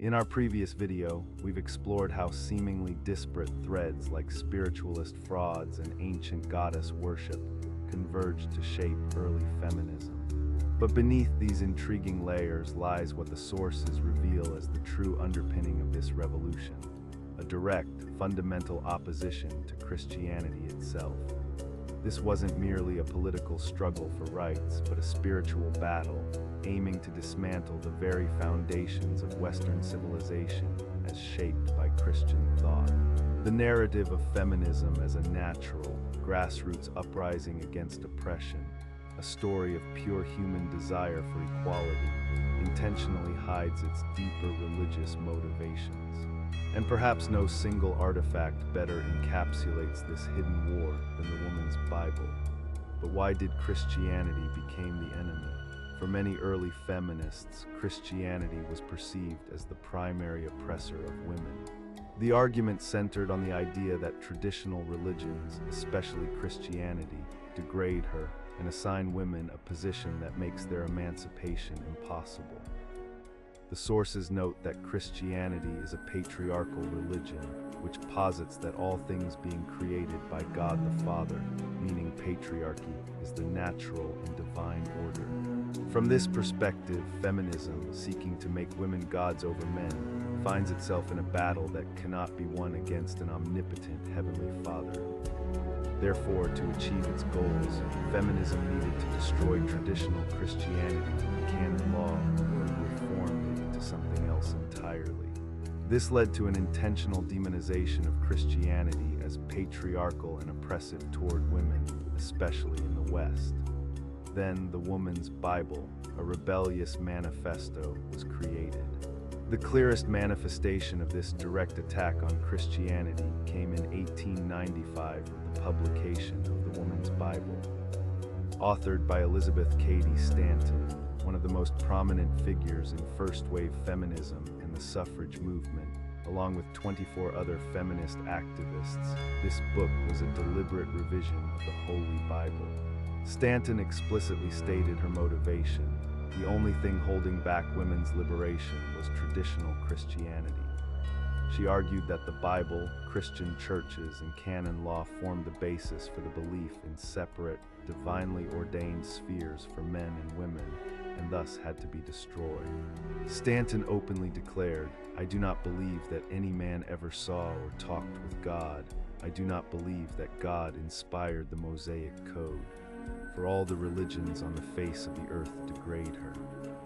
In our previous video, we've explored how seemingly disparate threads like spiritualist frauds and ancient goddess worship converged to shape early feminism. But beneath these intriguing layers lies what the sources reveal as the true underpinning of this revolution, a direct, fundamental opposition to Christianity itself. This wasn't merely a political struggle for rights, but a spiritual battle aiming to dismantle the very foundations of Western civilization as shaped by Christian thought. The narrative of feminism as a natural, grassroots uprising against oppression, a story of pure human desire for equality, intentionally hides its deeper religious motivations. And perhaps no single artifact better encapsulates this hidden war than the woman's Bible. But why did Christianity become the enemy? For many early feminists, Christianity was perceived as the primary oppressor of women. The argument centered on the idea that traditional religions, especially Christianity, degrade her and assign women a position that makes their emancipation impossible. The sources note that Christianity is a patriarchal religion, which posits that all things being created by God the Father, meaning patriarchy, is the natural and divine order. From this perspective, feminism, seeking to make women gods over men, finds itself in a battle that cannot be won against an omnipotent Heavenly Father. Therefore, to achieve its goals, feminism needed to destroy traditional Christianity and canon law or reform it into something else entirely. This led to an intentional demonization of Christianity as patriarchal and oppressive toward women, especially in the West. Then the woman's Bible, a rebellious manifesto, was created. The clearest manifestation of this direct attack on Christianity came in 1895 with the publication of the Woman's Bible. Authored by Elizabeth Cady Stanton, one of the most prominent figures in first-wave feminism and the suffrage movement, along with 24 other feminist activists, this book was a deliberate revision of the Holy Bible. Stanton explicitly stated her motivation. The only thing holding back women's liberation was traditional Christianity. She argued that the Bible, Christian churches, and canon law formed the basis for the belief in separate, divinely ordained spheres for men and women, and thus had to be destroyed. Stanton openly declared, "I do not believe that any man ever saw or talked with God. I do not believe that God inspired the Mosaic Code. For all the religions on the face of the earth degrade her."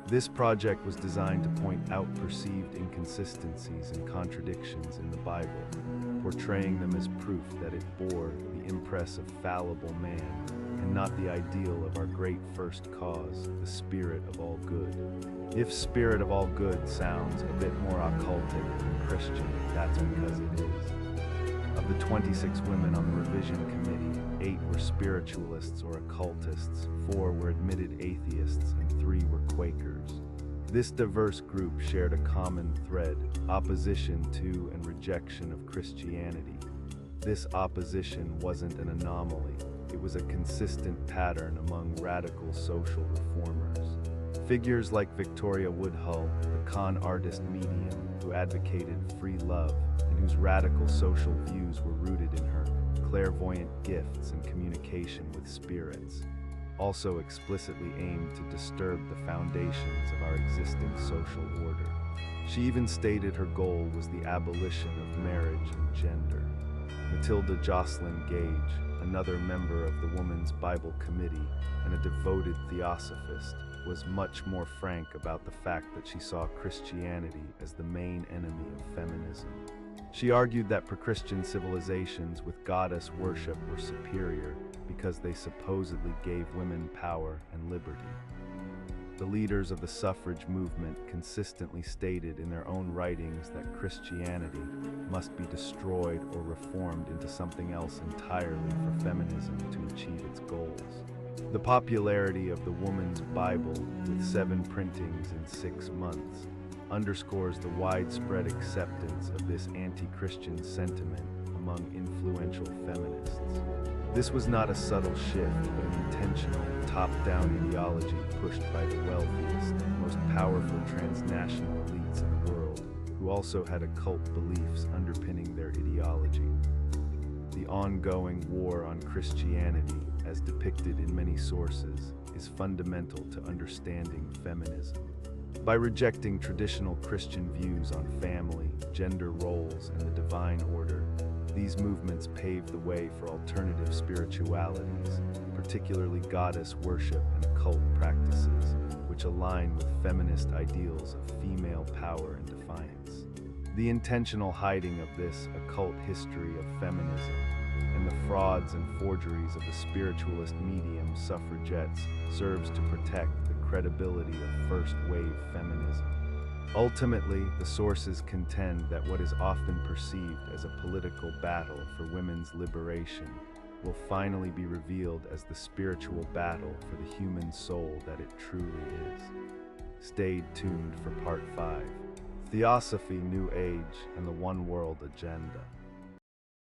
This project was designed to point out perceived inconsistencies and contradictions in the Bible, portraying them as proof that it bore the impress of fallible man and not the ideal of our great first cause, the spirit of all good. If spirit of all good sounds a bit more occultic than Christian, that's because it is. Of the 26 women on the revision committee, 8 were spiritualists or occultists, 4 were admitted atheists, and 3 were Quakers. This diverse group shared a common thread: opposition to and rejection of Christianity. This opposition wasn't an anomaly, it was a consistent pattern among radical social reformers. Figures like Victoria Woodhull, the con artist medium who advocated free love and whose radical social views were rooted in her clairvoyant gifts and communication with spirits, also explicitly aimed to disturb the foundations of our existing social order. She even stated her goal was the abolition of marriage and gender. Matilda Jocelyn Gage, another member of the Woman's Bible Committee and a devoted theosophist, was much more frank about the fact that she saw Christianity as the main enemy of feminism. She argued that pre-Christian civilizations with goddess worship were superior because they supposedly gave women power and liberty. The leaders of the suffrage movement consistently stated in their own writings that Christianity must be destroyed or reformed into something else entirely for feminism to achieve its goals. The popularity of the Woman's Bible, with 7 printings in 6 months, underscores the widespread acceptance of this anti-Christian sentiment among influential feminists. This was not a subtle shift, but an intentional, top-down ideology pushed by the wealthiest, most powerful transnational elites in the world, who also had occult beliefs underpinning their ideology. The ongoing war on Christianity, as depicted in many sources, is fundamental to understanding feminism. By rejecting traditional Christian views on family, gender roles, and the divine order, these movements paved the way for alternative spiritualities, particularly goddess worship and occult practices, which align with feminist ideals of female power and defiance. The intentional hiding of this occult history of feminism and the frauds and forgeries of the spiritualist medium suffragettes serves to protect the credibility of first-wave feminism. Ultimately, the sources contend that what is often perceived as a political battle for women's liberation will finally be revealed as the spiritual battle for the human soul that it truly is. Stay tuned for Part 5, Theosophy, New Age, and the One World Agenda.